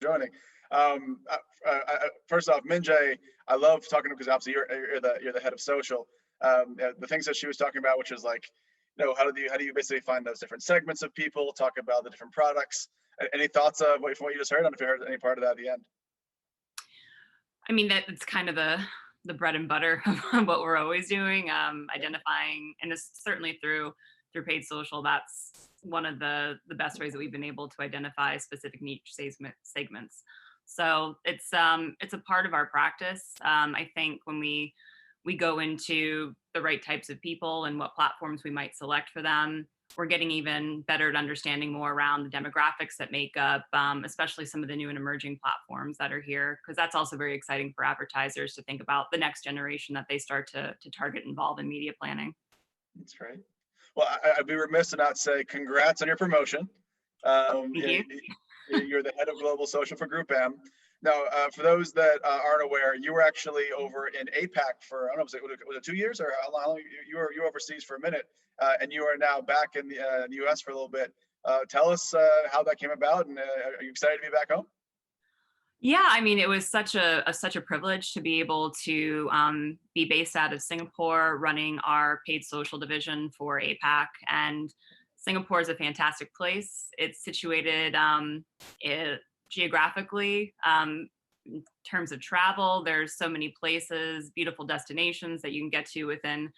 joining. First off, Minjay, I love talking to because obviously you're the head of social. The things that she was talking about, which is like, how do you basically find those different segments of people? Talk about the different products. Any thoughts from what you just heard? I don't know if you heard any part of that at the end. I mean, it's kind of the bread and butter of what we're always doing, identifying, and it's certainly through paid social. That's one of the best ways that we've been able to identify specific niche segments. So it's a part of our practice. I think when we go into the right types of people and what platforms we might select for them, we're getting even better at understanding more around the demographics that make up, especially some of the new and emerging platforms that are here, because that's also very exciting for advertisers to think about the next generation that they start to target and involve in media planning. That's great. Well, I'd be remiss to not say congrats on your promotion. Thank you. You're the head of global social for GroupM. Now, for those that aren't aware, you were actually over in APAC for, I don't know, was it 2 years or how long you were overseas for a minute, and you are now back in the US for a little bit. Tell us how that came about, and are you excited to be back home? Yeah, I mean, it was such a privilege to be able to be based out of Singapore, running our paid social division for APAC. And Singapore is a fantastic place. It's situated geographically. In terms of travel, there's so many places, beautiful destinations that you can get to within,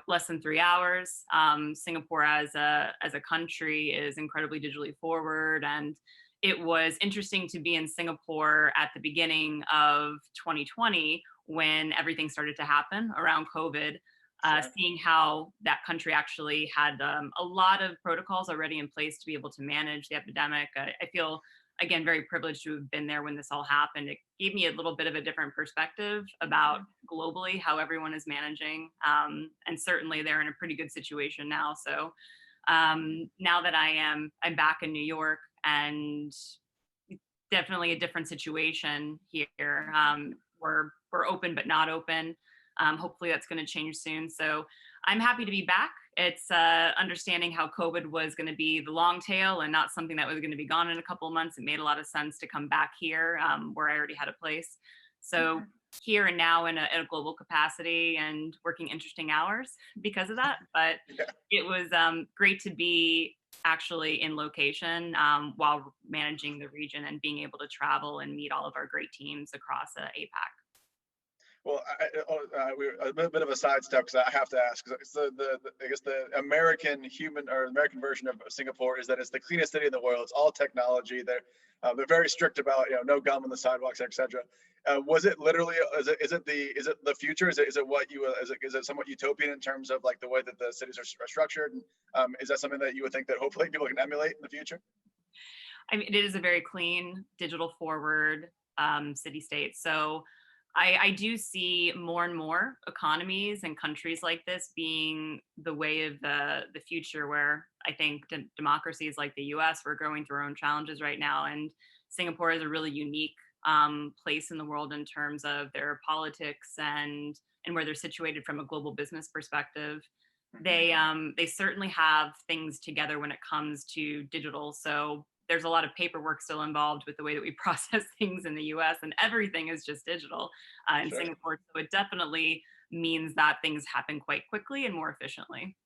less than 3 hours. Singapore as a country is incredibly digitally forward, and it was interesting to be in Singapore at the beginning of 2020 when everything started to happen around COVID, Sure. seeing how that country actually had a lot of protocols already in place to be able to manage the epidemic. I feel, again, very privileged to have been there when this all happened. It gave me a little bit of a different perspective about globally how everyone is managing. And certainly they're in a pretty good situation now. So now that I'm back in New York, and definitely a different situation here. We're open but not open. Hopefully that's going to change soon. So I'm happy to be back. It's understanding how COVID was going to be the long tail and not something that was going to be gone in a couple of months. It made a lot of sense to come back here, where I already had a place. So here and now in a global capacity and working interesting hours because of that. But Yeah. it was great to be actually in location while managing the region and being able to travel and meet all of our great teams across APAC. Well, we're a bit of a sidestep because I have to ask. Because it's I guess the American human or American version of Singapore is that it's the cleanest city in the world. It's all technology. They're very strict about no gum on the sidewalks, etc. Was it literally? Is it the future? Is it what you is it somewhat utopian in terms of like the way that the cities are structured? And is that something that you would think that hopefully people can emulate in the future? I mean, it is a very clean, digital forward city state. So I do see more and more economies and countries like this being the way of the future, where I think democracies like the US, we're going through our own challenges right now. And Singapore is a really unique place in the world in terms of their politics and where they're situated from a global business perspective. Mhm. They certainly have things together when it comes to digital. So there's a lot of paperwork still involved with the way that we process things in the US, and everything is just digital in Sure. Singapore. So it definitely means that things happen quite quickly and more efficiently.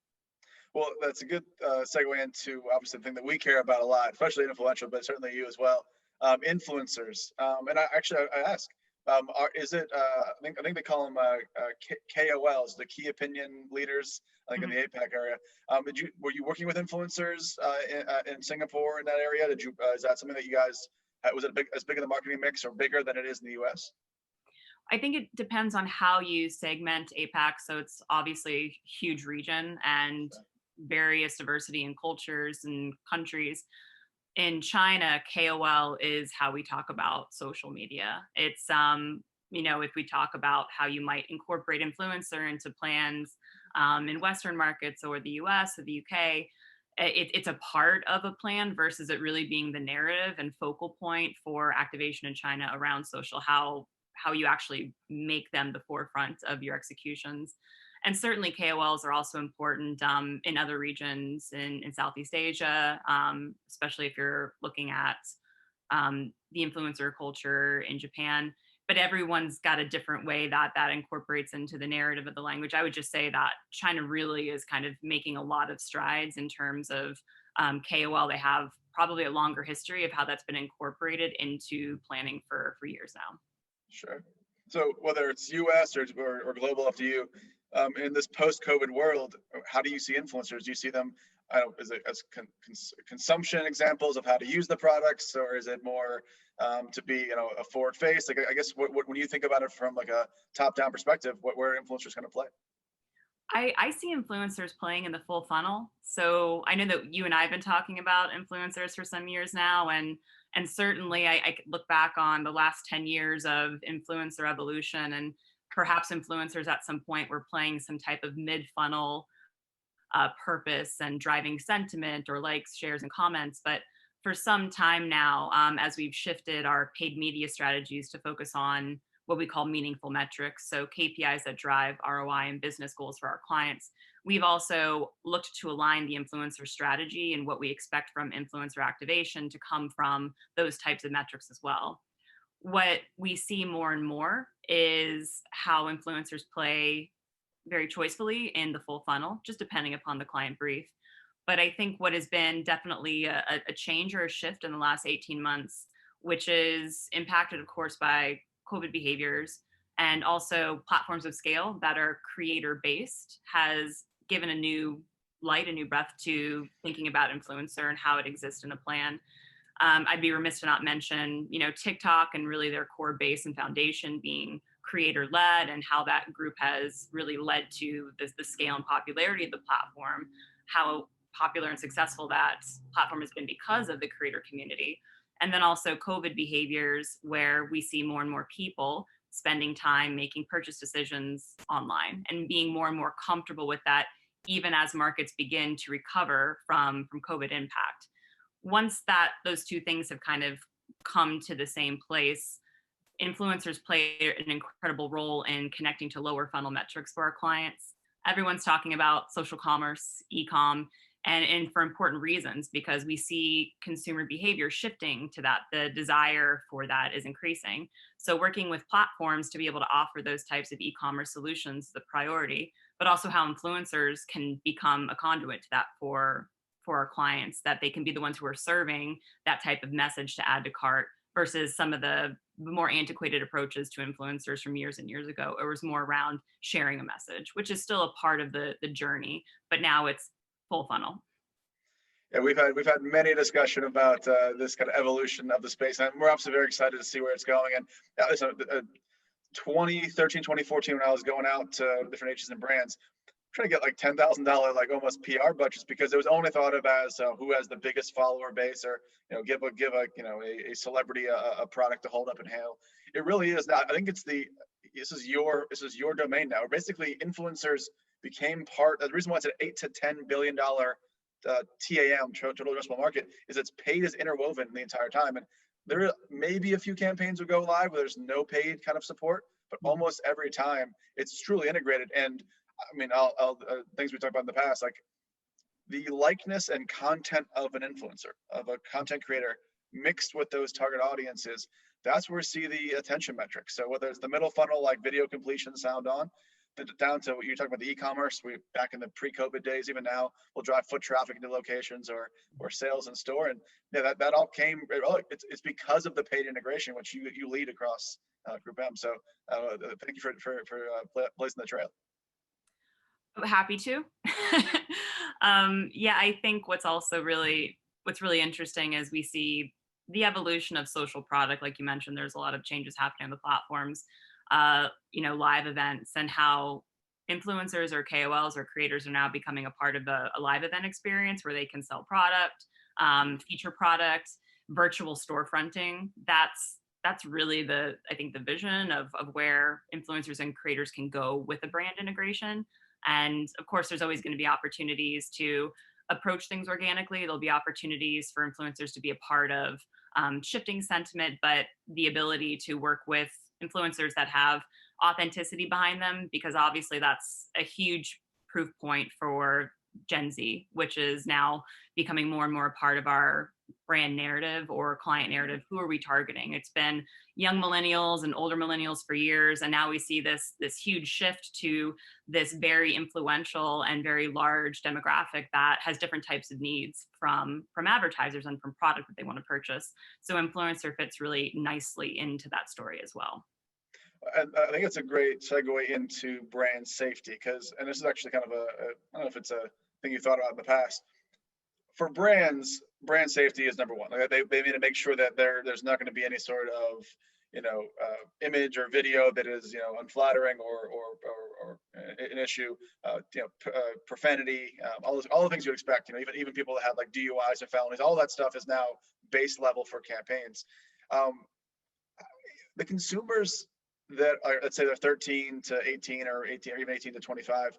Well, that's a good segue into obviously the thing that we care about a lot, especially influential, but certainly you as well. Influencers, and I ask, is it? I think they call them KOLs, the key opinion leaders, like in Mhm. the APAC area. Were you working with influencers in Singapore in that area? Is that something that you guys was it as big in the marketing mix or bigger than it is in the US? I think it depends on how you segment APAC. So it's obviously a huge region and various diversity in cultures and countries. In China, KOL is how we talk about social media. It's if we talk about how you might incorporate influencer into plans in Western markets or the US or the UK, it's a part of a plan versus it really being the narrative and focal point for activation in China around social, how you actually make them the forefront of your executions. And certainly KOLs are also important in other regions in Southeast Asia, especially if you're looking at the influencer culture in Japan, but everyone's got a different way that that incorporates into the narrative of the language. I would just say that China really is kind of making a lot of strides in terms of KOL. They have probably a longer history of how that's been incorporated into planning for years now. Sure. So whether it's US or global, up to you. In this post-COVID world, how do you see influencers? Do you see them, I don't, is it as consumption examples of how to use the products, or is it more to be, a forward face? Like, I guess when you think about it from like a top-down perspective, where are influencers going to play? I see influencers playing in the full funnel. So I know that you and I have been talking about influencers for some years now, and certainly I could look back on the last 10 years of influencer evolution, and perhaps influencers at some point were playing some type of mid funnel purpose and driving sentiment or likes, shares, and comments. But for some time now, as we've shifted our paid media strategies to focus on what we call meaningful metrics, so KPIs that drive ROI and business goals for our clients, we've also looked to align the influencer strategy and what we expect from influencer activation to come from those types of metrics as well. What we see more and more is how influencers play very choicefully in the full funnel, just depending upon the client brief. But I think what has been definitely a change or a shift in the last 18 months, which is impacted, of course, by COVID behaviors and also platforms of scale that are creator based, has given a new light, a new breath to thinking about influencer and how it exists in a plan. I'd be remiss to not mention, TikTok and really their core base and foundation being creator led, and how that group has really led to the scale and popularity of the platform, how popular and successful that platform has been because of the creator community. And then also COVID behaviors, where we see more and more people spending time making purchase decisions online and being more and more comfortable with that, even as markets begin to recover from COVID impact. Once that those two things have kind of come to the same place, influencers play an incredible role in connecting to lower funnel metrics for our clients. Everyone's talking about social commerce, e-com, and for important reasons, because we see consumer behavior shifting to that. The desire for that is increasing. So working with platforms to be able to offer those types of e-commerce solutions is the priority, but also how influencers can become a conduit to that for our clients, that they can be the ones who are serving that type of message to add to cart, versus some of the more antiquated approaches to influencers from years and years ago. It was more around sharing a message, which is still a part of the journey, but now it's full funnel. Yeah, we've had many discussion about this kind of evolution of the space, and we're obviously very excited to see where it's going. And listen, 2013, 2014, when I was going out to different agencies and brands, trying to get like $10,000 like almost PR budgets, because it was only thought of as who has the biggest follower base, or give a celebrity a product to hold up and hail. It really is not. I think this is your domain now. Basically, influencers became part. The reason why it's an $8 to $10 billion TAM, total addressable market, is it's paid is interwoven the entire time. And there may be a few campaigns will go live where there's no paid kind of support, but almost every time it's truly integrated. And I mean, I'll things we talked about in the past, like the likeness and content of an influencer, of a content creator, mixed with those target audiences, that's where we see the attention metrics. So whether it's the middle funnel, like video completion, sound on, down to what you're talking about, the e-commerce, we back in the pre-COVID days, even now, we'll drive foot traffic into locations or sales in store. And yeah, that all came, it's because of the paid integration, which you lead across groupM. So thank you for blazing the trail. Happy to. Yeah, I think what's really interesting is we see the evolution of social product. Like you mentioned, there's a lot of changes happening on the platforms, live events, and how influencers or KOLs or creators are now becoming a part of a live event experience where they can sell product, feature products, virtual storefronting. That's really I think the vision of where influencers and creators can go with a brand integration. And of course, there's always going to be opportunities to approach things organically. There'll be opportunities for influencers to be a part of shifting sentiment, but the ability to work with influencers that have authenticity behind them, because obviously that's a huge proof point for Gen Z, which is now becoming more and more a part of our brand narrative or client narrative. Who are we targeting? It's been young millennials and older millennials for years, and now we see this huge shift to this very influential and very large demographic that has different types of needs from advertisers and from product that they want to purchase. So influencer fits really nicely into that story as well. And I think it's a great segue into brand safety because, and this is actually kind of I don't know if it's a thing you thought about in the past. For brands, brand safety is number one. Like they need to make sure that there's not going to be any sort of image or video that is unflattering or an issue. Profanity, all the things you expect. Even people that have like DUIs and felonies, all that stuff is now base level for campaigns. The consumers that are, let's say they're 13 to 18 or 18 or even 18 to 25,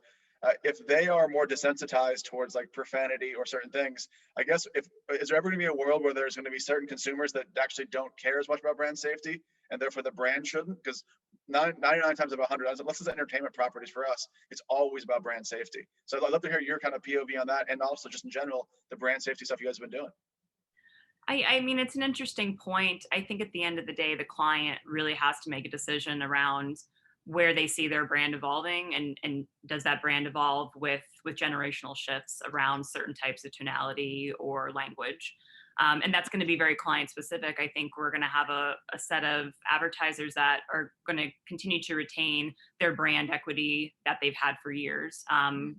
if they are more desensitized towards like profanity or certain things, I guess is there ever going to be a world where there's going to be certain consumers that actually don't care as much about brand safety and therefore the brand shouldn't? Because 99 times out of 100, unless it's entertainment properties for us, it's always about brand safety. So I'd love to hear your kind of POV on that, and also just in general, the brand safety stuff you guys have been doing. I mean, it's an interesting point. I think at the end of the day, the client really has to make a decision around where they see their brand evolving, and does that brand evolve with generational shifts around certain types of tonality or language. And that's going to be very client specific. I think we're going to have a set of advertisers that are going to continue to retain their brand equity that they've had for years, and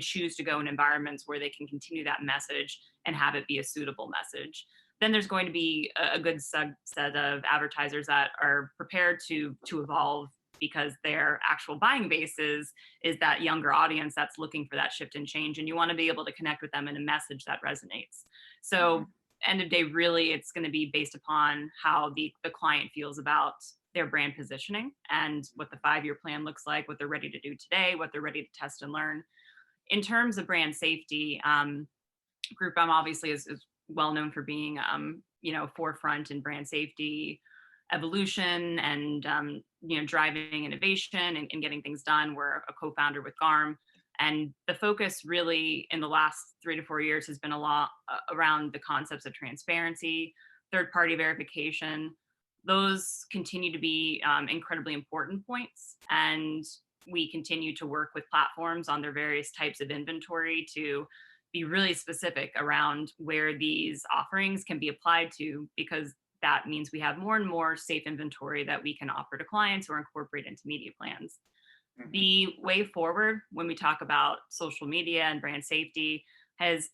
choose to go in environments where they can continue that message and have it be a suitable message. Then there's going to be a good subset of advertisers that are prepared to evolve because their actual buying base is that younger audience that's looking for that shift and change, and you want to be able to connect with them in a message that resonates. So end of day, really, it's going to be based upon how the client feels about their brand positioning and what the 5-year plan looks like, what they're ready to do today, what they're ready to test and learn. In terms of brand safety, groupM obviously is well known for being forefront in brand safety evolution and driving innovation and getting things done. We're a co-founder with GARM, and the focus really in the last 3 to 4 years has been a lot around the concepts of transparency, third-party verification. Those continue to be incredibly important points, and we continue to work with platforms on their various types of inventory to be really specific around where these offerings can be applied to, because that means we have more and more safe inventory that we can offer to clients or incorporate into media plans. Mm-hmm. The way forward when we talk about social media and brand safety it's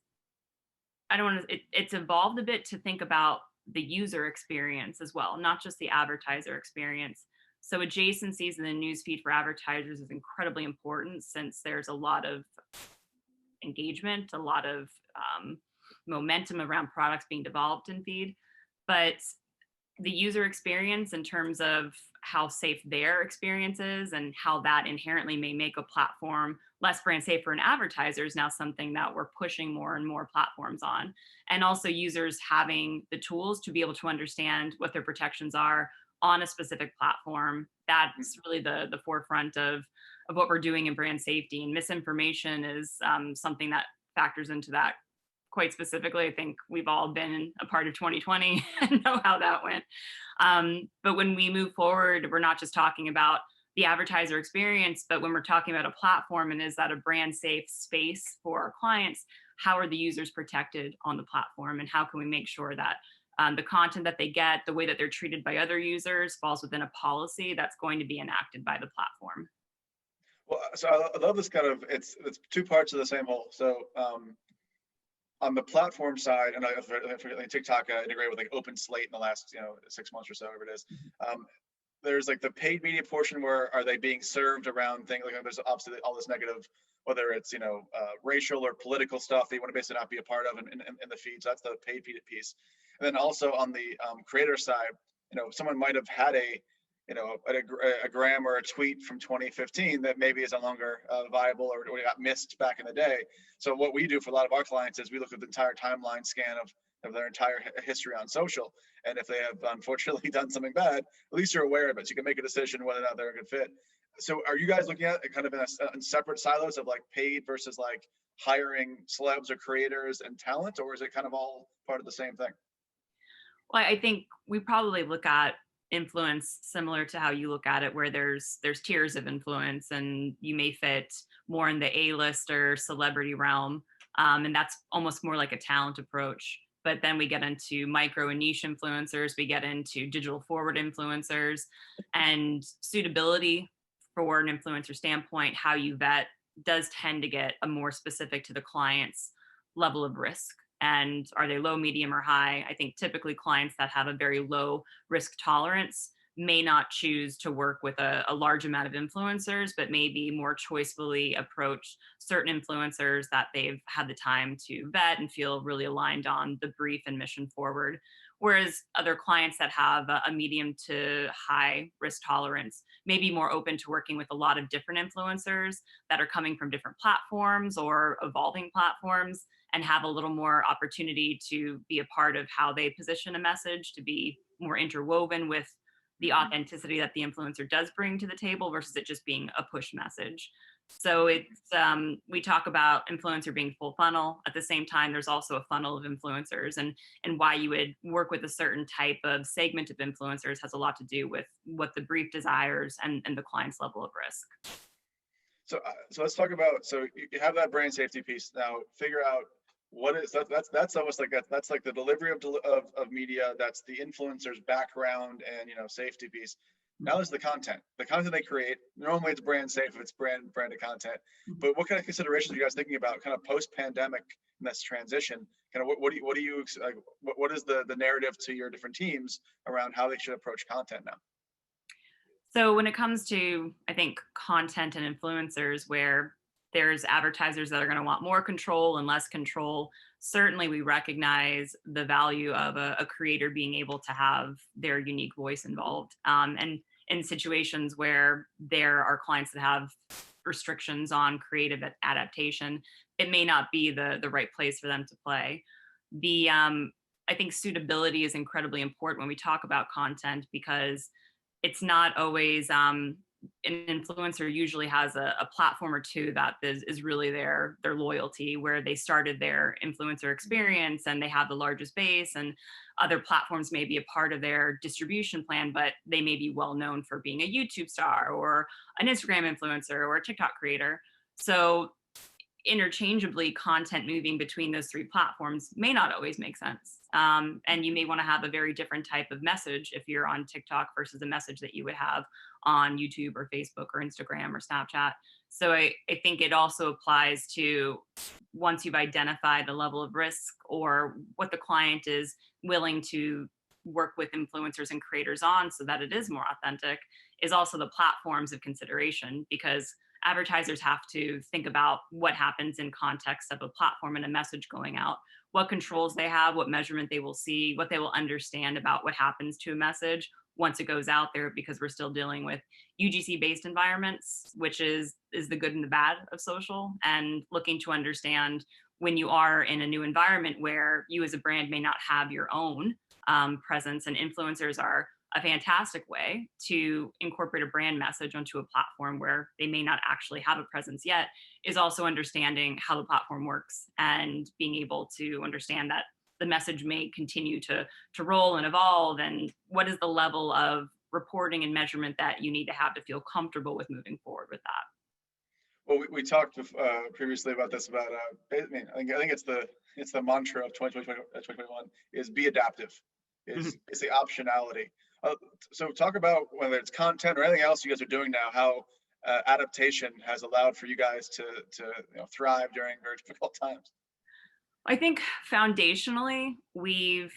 evolved a bit to think about the user experience as well, not just the advertiser experience. So adjacencies in the newsfeed for advertisers is incredibly important, since there's a lot of engagement, a lot of momentum around products being developed in feed. But the user experience in terms of how safe their experience is and how that inherently may make a platform less brand safe for an advertiser is now something that we're pushing more and more platforms on. And also users having the tools to be able to understand what their protections are on a specific platform. That's really the forefront of what we're doing in brand safety. And misinformation is something that factors into that quite specifically. I think we've all been a part of 2020 and know how that went. But when we move forward, we're not just talking about the advertiser experience, but when we're talking about a platform and is that a brand safe space for our clients, how are the users protected on the platform, and how can we make sure that the content that they get, the way that they're treated by other users, falls within a policy that's going to be enacted by the platform. Well, so I love this kind of, it's 2 parts of the same whole. So on the platform side, and I forget, TikTok integrated with like Open Slate in the last 6 months or so, whatever it is. There's like the paid media portion where are they being served around things like there's obviously all this negative, whether it's racial or political stuff that you want to basically not be a part of in the feed. So that's the paid piece. And then also on the creator side, someone might have had a gram or a tweet from 2015 that maybe is no longer viable or got missed back in the day. So what we do for a lot of our clients is we look at the entire timeline scan of their entire history on social. And if they have unfortunately done something bad, at least you're aware of it. So you can make a decision whether or not they're a good fit. So are you guys looking at it kind of in separate silos of like paid versus like hiring celebs or creators and talent, or is it kind of all part of the same thing? Well, I think we probably look at influence similar to how you look at it, where there's tiers of influence, and you may fit more in the A-list or celebrity realm, and that's almost more like a talent approach. But then we get into micro and niche influencers, we get into digital forward influencers, and suitability for an influencer standpoint, how you vet does tend to get a more specific to the client's level of risk. And are they low, medium, or high? I think typically clients that have a very low risk tolerance may not choose to work with a large amount of influencers, but maybe more choicefully approach certain influencers that they've had the time to vet and feel really aligned on the brief and mission forward. Whereas other clients that have a medium to high risk tolerance may be more open to working with a lot of different influencers that are coming from different platforms or evolving platforms, and have a little more opportunity to be a part of how they position a message, to be more interwoven with the authenticity that the influencer does bring to the table versus it just being a push message. So it's we talk about influencer being full funnel. At the same time, there's also a funnel of influencers, and why you would work with a certain type of segment of influencers has a lot to do with what the brief desires and the client's level of risk. So let's talk about, so you have that brand safety piece now. Figure out what is that. That's almost like that's like the delivery of media. That's the influencer's background and safety piece. Now there's the content they create. Normally it's brand safe if it's branded content. But what kind of considerations are you guys thinking about, kind of post pandemic in this transition? Kind of what do you like? What is the narrative to your different teams around how they should approach content now? So when it comes to, I think, content and influencers, where there's advertisers that are going to want more control and less control, certainly we recognize the value of a creator being able to have their unique voice involved. And in situations where there are clients that have restrictions on creative adaptation, it may not be the right place for them to play. The I think suitability is incredibly important when we talk about content, because it's not always an influencer usually has a platform or two that is really their loyalty, where they started their influencer experience and they have the largest base, and other platforms may be a part of their distribution plan, but they may be well known for being a YouTube star or an Instagram influencer or a TikTok creator. So interchangeably, content moving between those three platforms may not always make sense. And you may want to have a very different type of message if you're on TikTok versus a message that you would have on YouTube or Facebook or Instagram or Snapchat. So I think it also applies to, once you've identified the level of risk or what the client is willing to work with influencers and creators on so that it is more authentic, is also the platforms of consideration, because advertisers have to think about what happens in context of a platform and a message going out, what controls they have, what measurement they will see, what they will understand about what happens to a message once it goes out there, because we're still dealing with UGC based environments, which is the good and the bad of social, and looking to understand when you are in a new environment where you as a brand may not have your own presence, and influencers are a fantastic way to incorporate a brand message onto a platform where they may not actually have a presence yet, is also understanding how the platform works and being able to understand that the message may continue to roll and evolve, and what is the level of reporting and measurement that you need to have to feel comfortable with moving forward with that. Well, we talked previously about this. About I think it's the mantra of 2021 is be adaptive. Is the optionality. So talk about whether it's content or anything else you guys are doing now, how adaptation has allowed for you guys to thrive during very difficult times. I think foundationally, we've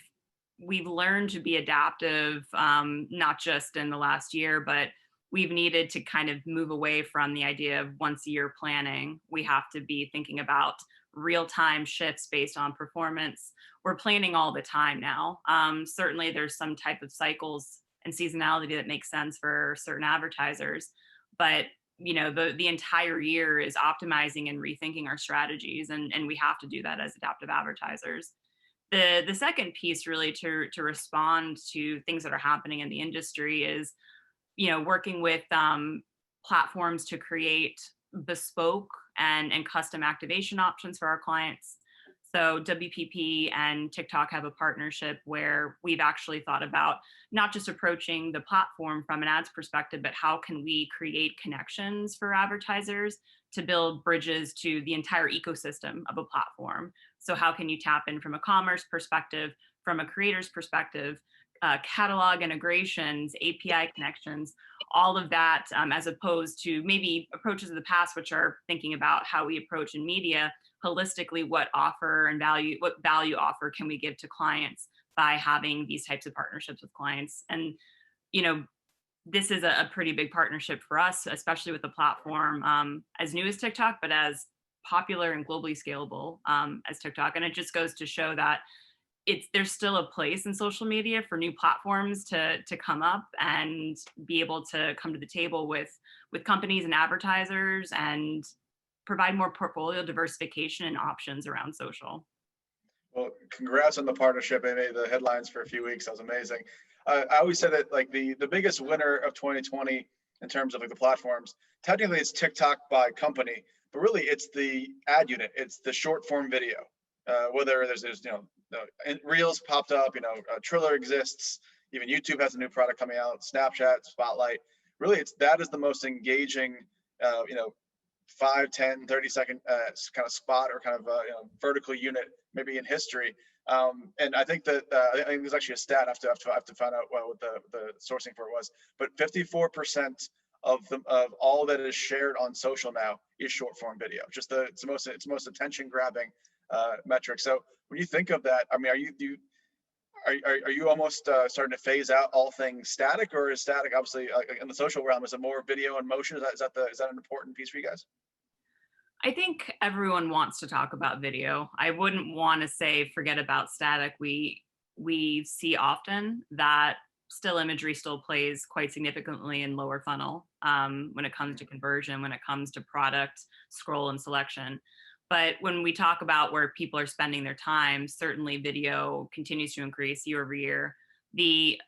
learned to be adaptive, not just in the last year, but we've needed to kind of move away from the idea of once a year planning. We have to be thinking about real-time shifts based on performance. We're planning all the time now. Certainly there's some type of cycles and seasonality that makes sense for certain advertisers, but the entire year is optimizing and rethinking our strategies, and we have to do that as adaptive advertisers. The second piece, really, to respond to things that are happening in the industry is working with platforms to create bespoke and custom activation options for our clients. So WPP and TikTok have a partnership where we've actually thought about not just approaching the platform from an ads perspective, but how can we create connections for advertisers to build bridges to the entire ecosystem of a platform. So how can you tap in from a commerce perspective, from a creator's perspective, catalog integrations, API connections, all of that, as opposed to maybe approaches of the past, which are thinking about how we approach in media holistically, what value offer can we give to clients by having these types of partnerships with clients. And you know, this is a pretty big partnership for us, especially with the platform as new as TikTok, but as popular and globally scalable as TikTok. And it just goes to show that there's still a place in social media for new platforms to come up and be able to come to the table with companies and advertisers and provide more portfolio diversification and options around social. Well, congrats on the partnership. They made the headlines for a few weeks. That was amazing. I always say that like the biggest winner of 2020 in terms of like the platforms, technically it's TikTok by company, but really it's the ad unit. It's the short form video. Whether there's Reels popped up, Triller exists, even YouTube has a new product coming out, Snapchat, Spotlight. Really, that is the most engaging, 5, 10, 30-second kind of spot or kind of vertical unit maybe in history. And I think that I think there's actually a stat. I have to find out what the sourcing for it was, but 54% of all that is shared on social now is short form video. Just it's the most attention grabbing metric. So when you think of that, I mean, are you almost starting to phase out all things static, or is static obviously in the social realm? Is it more video and motion? Is that an important piece for you guys? I think everyone wants to talk about video. I wouldn't want to say forget about static. We see often that still imagery still plays quite significantly in lower funnel when it comes to conversion, when it comes to product scroll and selection. But when we talk about where people are spending their time, certainly video continues to increase year over year. The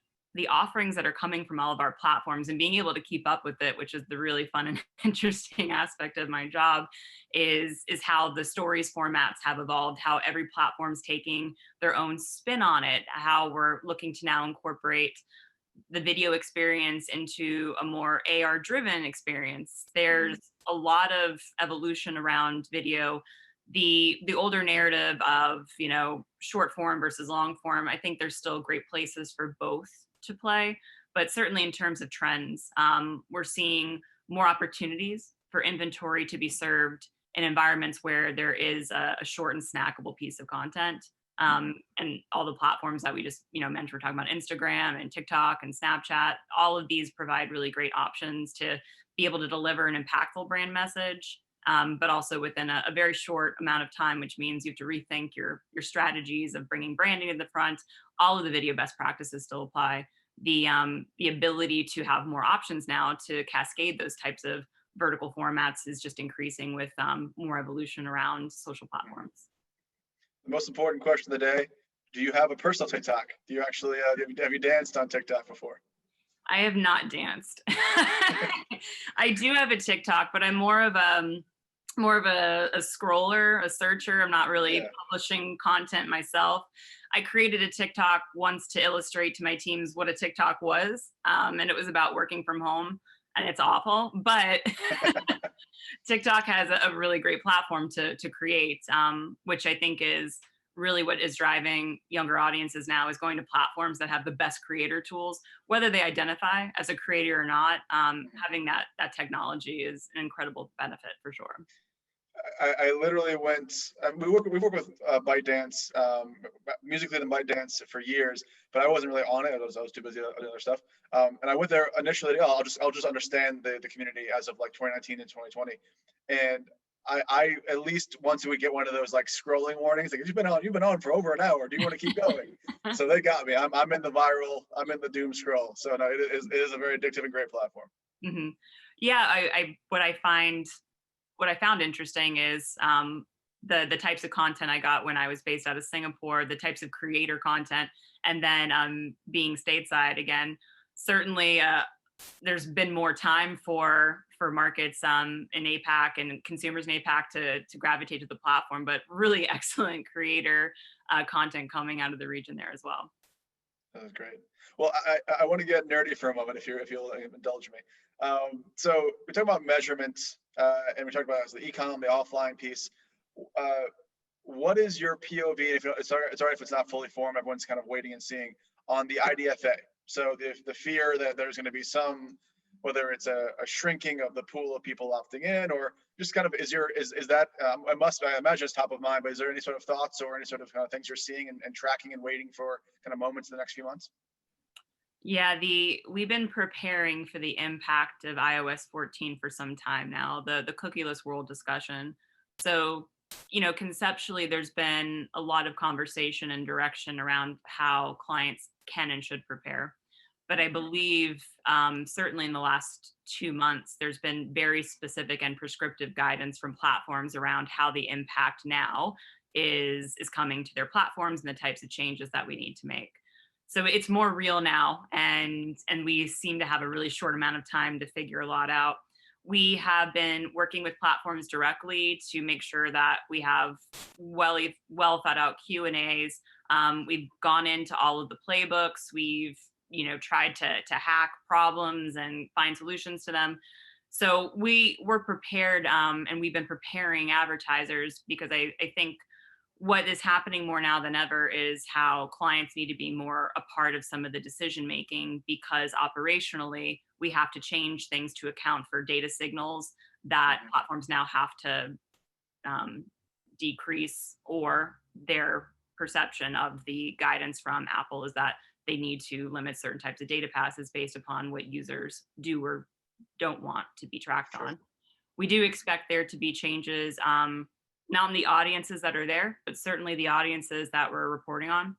offerings that are coming from all of our platforms and being able to keep up with it, which is the really fun and interesting aspect of my job, is how the stories formats have evolved, how every platform's taking their own spin on it, how we're looking to now incorporate the video experience into a more AR driven experience. There's a lot of evolution around video. The older narrative of, short form versus long form, I think there's still great places for both to play, but certainly in terms of trends, we're seeing more opportunities for inventory to be served in environments where there is a short and snackable piece of content. And all the platforms that we just mentioned, we're talking about Instagram and TikTok and Snapchat. All of these provide really great options to be able to deliver an impactful brand message, but also within a very short amount of time, which means you have to rethink your strategies of bringing branding to the front. All of the video best practices still apply. The ability to have more options now to cascade those types of vertical formats is just increasing with more evolution around social platforms. The most important question of the day: do you have a personal TikTok? Do you actually have you danced on TikTok before? I have not danced. I do have a TikTok, but I'm more of a scroller, a searcher. I'm not really publishing content myself. I created a TikTok once to illustrate to my teams what a TikTok was, and it was about working from home, and it's awful, but TikTok has a really great platform to create, which I think is really what is driving younger audiences now, is going to platforms that have the best creator tools, whether they identify as a creator or not. Having that technology is an incredible benefit for sure. I literally went. We work with ByteDance, Musically and ByteDance for years, but I wasn't really on it. I was too busy doing other stuff. And I went there initially. I'll just understand the community as of like 2019 and 2020, and I at least once a week get one of those like scrolling warnings, like you've been on for over an hour. Do you want to keep going? So they got me. I'm in the doom scroll. So no, it is a very addictive and great platform. Mm-hmm. Yeah, what I found interesting is the types of content I got when I was based out of Singapore, the types of creator content, and then being stateside again. Certainly, there's been more time for for markets in APAC and consumers in APAC to gravitate to the platform, but really excellent creator content coming out of the region there as well. That was great. Well, I want to get nerdy for a moment, if you'll indulge me. So we talk about measurements, and we talk about the e-com, the offline piece. Uh, what is your POV? If it's all right if it's not fully formed, everyone's kind of waiting and seeing on the IDFA. So the fear that there's going to be some, whether it's a shrinking of the pool of people opting in, or just kind of is that I imagine it's top of mind, but is there any sort of thoughts or any sort of kind of things you're seeing and tracking and waiting for kind of moments in the next few months? Yeah, we've been preparing for the impact of iOS 14 for some time now, the cookieless world discussion. So, conceptually, there's been a lot of conversation and direction around how clients can and should prepare. But I believe, certainly in the last 2 months, there's been very specific and prescriptive guidance from platforms around how the impact now is coming to their platforms and the types of changes that we need to make. So it's more real now, and we seem to have a really short amount of time to figure a lot out. We have been working with platforms directly to make sure that we have well thought out Q&As. We've gone into all of the playbooks. We've tried to hack problems and find solutions to them. So we're prepared, and we've been preparing advertisers because I think what is happening more now than ever is how clients need to be more a part of some of the decision making, because operationally we have to change things to account for data signals that platforms now have to decrease, or their perception of the guidance from Apple is that they need to limit certain types of data passes based upon what users do or don't want to be tracked on. We do expect there to be changes, not in the audiences that are there, but certainly the audiences that we're reporting on.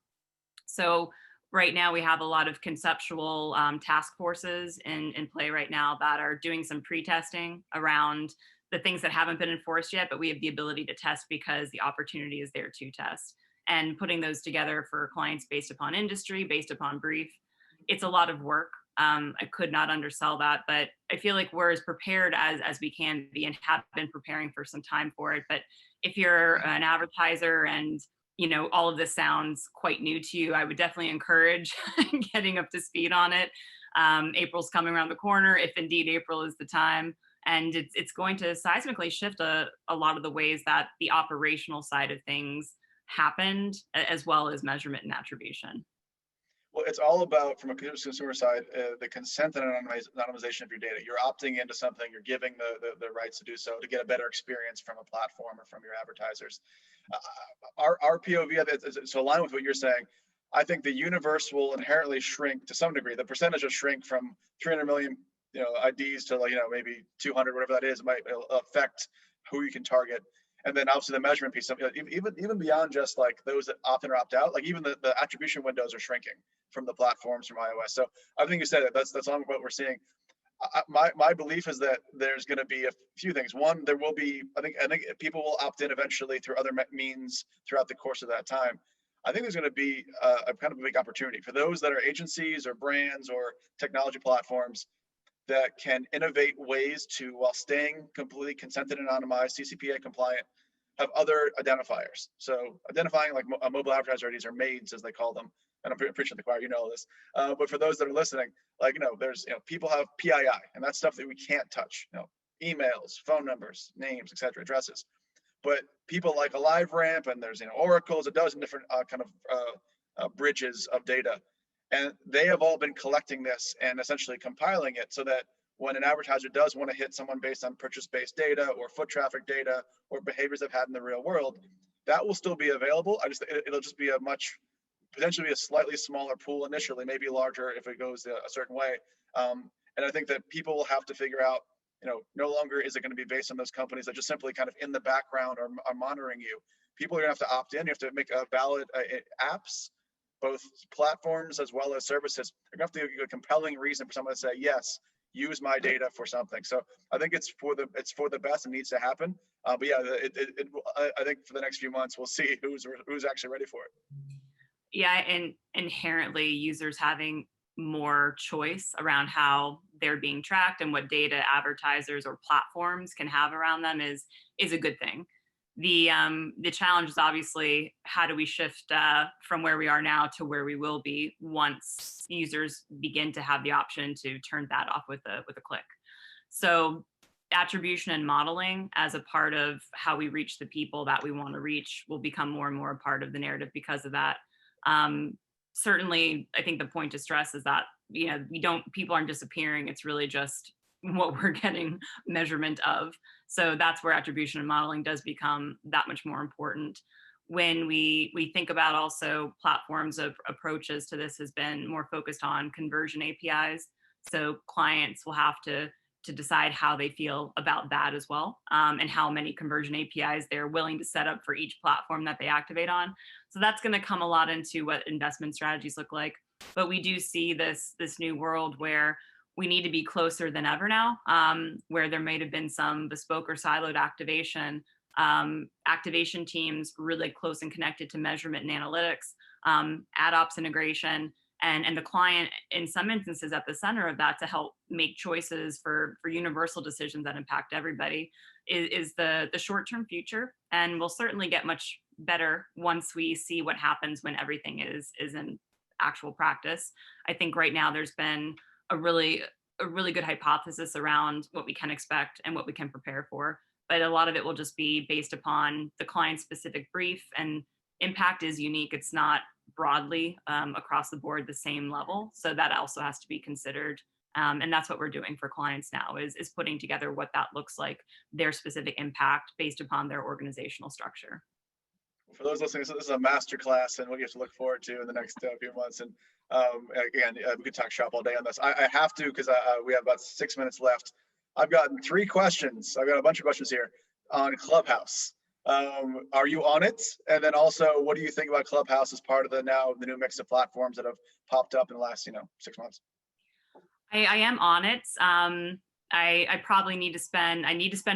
So right now we have a lot of conceptual task forces in play right now that are doing some pre-testing around the things that haven't been enforced yet, but we have the ability to test because the opportunity is there to test. And putting those together for clients based upon industry, based upon brief, it's a lot of work. I could not undersell that, but I feel like we're as prepared as we can be and have been preparing for some time for it. But if you're an advertiser and all of this sounds quite new to you, I would definitely encourage getting up to speed on it. April's coming around the corner, if indeed April is the time. And it's going to seismically shift a lot of the ways that the operational side of things happened, as well as measurement and attribution. Well, it's all about, from a consumer side, the consent and anonymization of your data. You're opting into something, you're giving the rights to do so to get a better experience from a platform or from your advertisers. Our POV, so aligned with what you're saying, I think the universe will inherently shrink to some degree. The percentage will shrink from 300 million IDs to maybe 200, whatever that is. It might affect who you can target. And then obviously the measurement piece, even beyond just like those that opt in or opt out, like even the attribution windows are shrinking from the platforms from iOS. So I think you said it. That's on what we're seeing. My belief is that there's going to be a few things. One, there will be, I think people will opt in eventually through other means throughout the course of that time. I think there's going to be a kind of a big opportunity for those that are agencies or brands or technology platforms that can innovate ways to, while staying completely consented and anonymized, CCPA compliant, have other identifiers. So identifying like mobile advertiser IDs, or MAIDs as they call them. And I'm preaching to the choir, this. But for those that are listening, there's, people have PII, and that's stuff that we can't touch. Emails, phone numbers, names, etc., addresses. But people like a LiveRamp, and there's Oracle's, a dozen different bridges of data. And they have all been collecting this and essentially compiling it so that when an advertiser does want to hit someone based on purchase-based data or foot traffic data or behaviors they've had in the real world, that will still be available. It'll just be potentially a slightly smaller pool initially, maybe larger if it goes a certain way. And I think that people will have to figure out, no longer is it going to be based on those companies that just simply kind of in the background are monitoring you. People are going to have to opt in. You have to make a valid apps. Both platforms as well as services are going to have to give a compelling reason for someone to say, yes, use my data for something. So I think it's for the best and needs to happen. But yeah, I think for the next few months, we'll see who's actually ready for it. Yeah, and inherently users having more choice around how they're being tracked and what data advertisers or platforms can have around them is a good thing. The challenge is obviously how do we shift from where we are now to where we will be once users begin to have the option to turn that off with a click. So attribution and modeling as a part of how we reach the people that we want to reach will become more and more a part of the narrative because of that. Certainly, I think the point to stress is that, people aren't disappearing. It's really just what we're getting measurement of. So that's where attribution and modeling does become that much more important. When we think about also platforms of approaches to this has been more focused on conversion APIs. So clients will have to decide how they feel about that as well, and how many conversion APIs they're willing to set up for each platform that they activate on. So that's going to come a lot into what investment strategies look like. But we do see this new world where we need to be closer than ever now, where there may have been some bespoke or siloed activation teams really close and connected to measurement and analytics, ad ops integration, and the client in some instances at the center of that to help make choices for universal decisions that impact everybody is the short-term future. And we'll certainly get much better once we see what happens when everything is in actual practice. I think right now there's been a really good hypothesis around what we can expect and what we can prepare for. But a lot of it will just be based upon the client's specific brief, and impact is unique. It's not broadly across the board the same level. So that also has to be considered. And that's what we're doing for clients now is putting together what that looks like, their specific impact based upon their organizational structure. For those listening, so this is a masterclass and what you have to look forward to in the next few months. And again, we could talk shop all day on this. I have to, because we have about 6 minutes left. I've gotten 3 questions. I've got a bunch of questions here on Clubhouse. Are you on it? And then also, what do you think about Clubhouse as part of the new mix of platforms that have popped up in the last 6 months? I am on it. I probably need to spend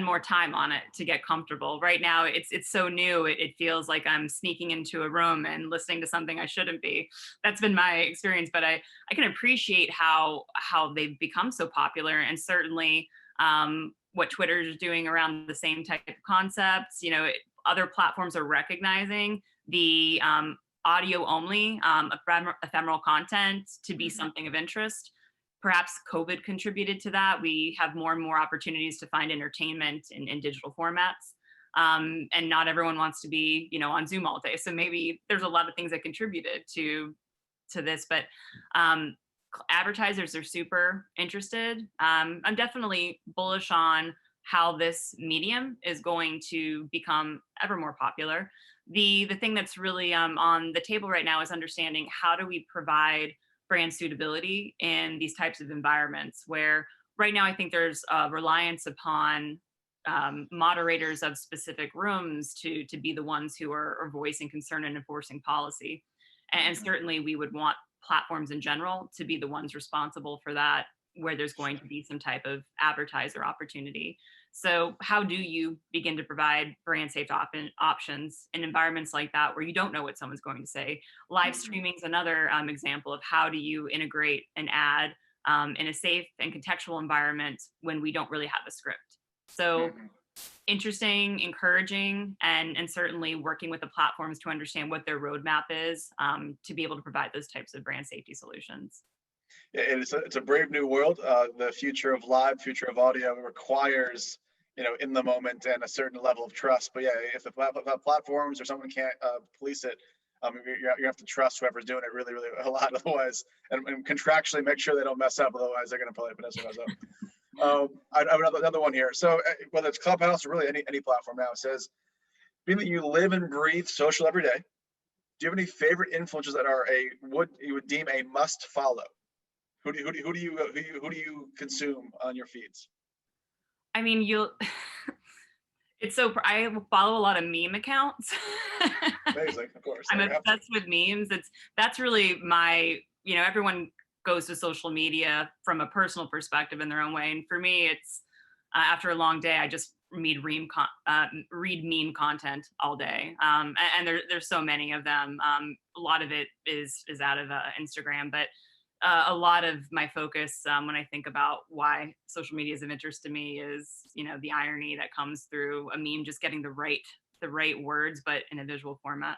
more time on it to get comfortable. Right now, it's so new. It feels like I'm sneaking into a room and listening to something I shouldn't be. That's been my experience, but I can appreciate how they've become so popular, and certainly what Twitter is doing around the same type of concepts. Other platforms are recognizing the audio only ephemeral content to be something of interest. Perhaps COVID contributed to that. We have more and more opportunities to find entertainment in digital formats. And not everyone wants to be, on Zoom all day. So maybe there's a lot of things that contributed to this, but advertisers are super interested. I'm definitely bullish on how this medium is going to become ever more popular. The thing that's really on the table right now is understanding how do we provide brand suitability in these types of environments where right now I think there's a reliance upon moderators of specific rooms to be the ones who are voicing concern and enforcing policy. And certainly we would want platforms in general to be the ones responsible for that, where there's going to be some type of advertiser opportunity. So how do you begin to provide brand safe options in environments like that where you don't know what someone's going to say? Live streaming is another example of how do you integrate an ad in a safe and contextual environment when we don't really have a script. So interesting, encouraging, and certainly working with the platforms to understand what their roadmap is to be able to provide those types of brand safety solutions. Yeah, it's a brave new world. The future of live, future of audio requires in the moment and a certain level of trust. But yeah, if the platforms or someone can't police it, you have to trust whoever's doing it really, really a lot. Otherwise, and contractually make sure they don't mess up. Otherwise, they're going to probably mess up. I have another one here. So whether it's Clubhouse or really any platform now, it says, being that you live and breathe social every day, do you have any favorite influencers that are you would deem a must follow? Who do you consume on your feeds? I mean, I follow a lot of meme accounts. Amazing, of course. I'm obsessed with memes. That's really my, everyone goes to social media from a personal perspective in their own way. And for me, it's after a long day, I just read meme content all day. And there's so many of them. A lot of it is out of Instagram, but A lot of my focus when I think about why social media is of interest to me is, the irony that comes through a meme just getting the right words, but in a visual format.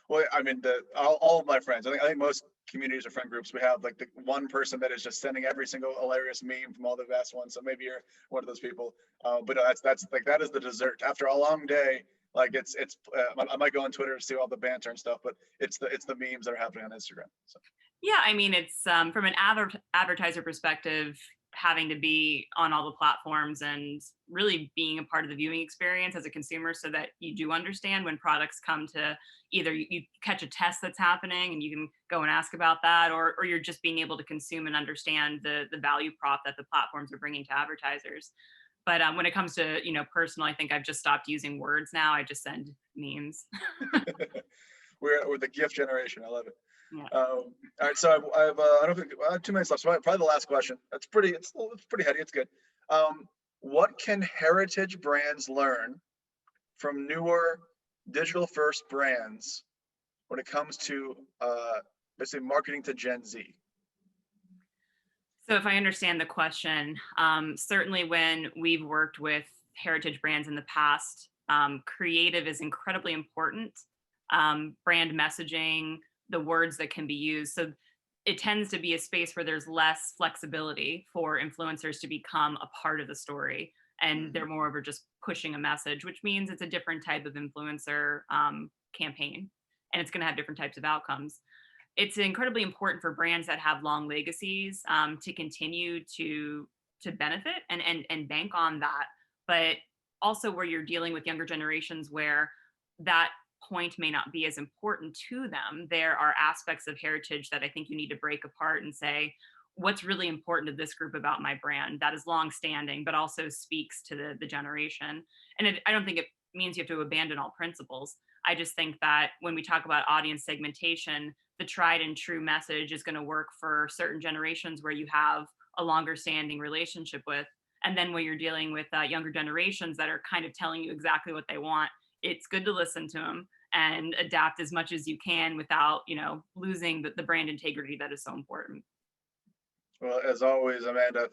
Well, I mean, all of my friends, I think most communities or friend groups, we have like the one person that is just sending every single hilarious meme from all the best ones. So maybe you're one of those people. But no, that's like, that is the dessert after a long day. Like I might go on Twitter to see all the banter and stuff, but it's the memes that are happening on Instagram. So. Yeah, I mean, it's from an advertiser perspective, having to be on all the platforms and really being a part of the viewing experience as a consumer so that you do understand when products come to either you catch a test that's happening and you can go and ask about that, or you're just being able to consume and understand the value prop that the platforms are bringing to advertisers. But when it comes to, personal, I think I've just stopped using words now. I just send memes. We're the gift generation. I love it. Yeah. All right, so I don't think I have 2 minutes left. So probably the last question. It's pretty heady. It's good. What can heritage brands learn from newer digital first brands when it comes to basically marketing to Gen Z? So if I understand the question, certainly when we've worked with heritage brands in the past, creative is incredibly important. Brand messaging, the words that can be used. So it tends to be a space where there's less flexibility for influencers to become a part of the story. And they're Mhm. more over just pushing a message, which means it's a different type of influencer campaign. And it's going to have different types of outcomes. It's incredibly important for brands that have long legacies to continue to benefit and bank on that. But also where you're dealing with younger generations where that point may not be as important to them, there are aspects of heritage that I think you need to break apart and say, what's really important to this group about my brand that is long standing, but also speaks to the generation. And I don't think it means you have to abandon all principles. I just think that when we talk about audience segmentation, the tried and true message is going to work for certain generations where you have a longer standing relationship with. And then when you're dealing with younger generations that are kind of telling you exactly what they want, it's good to listen to them and adapt as much as you can without, losing the brand integrity that is so important. Well, as always, Amanda,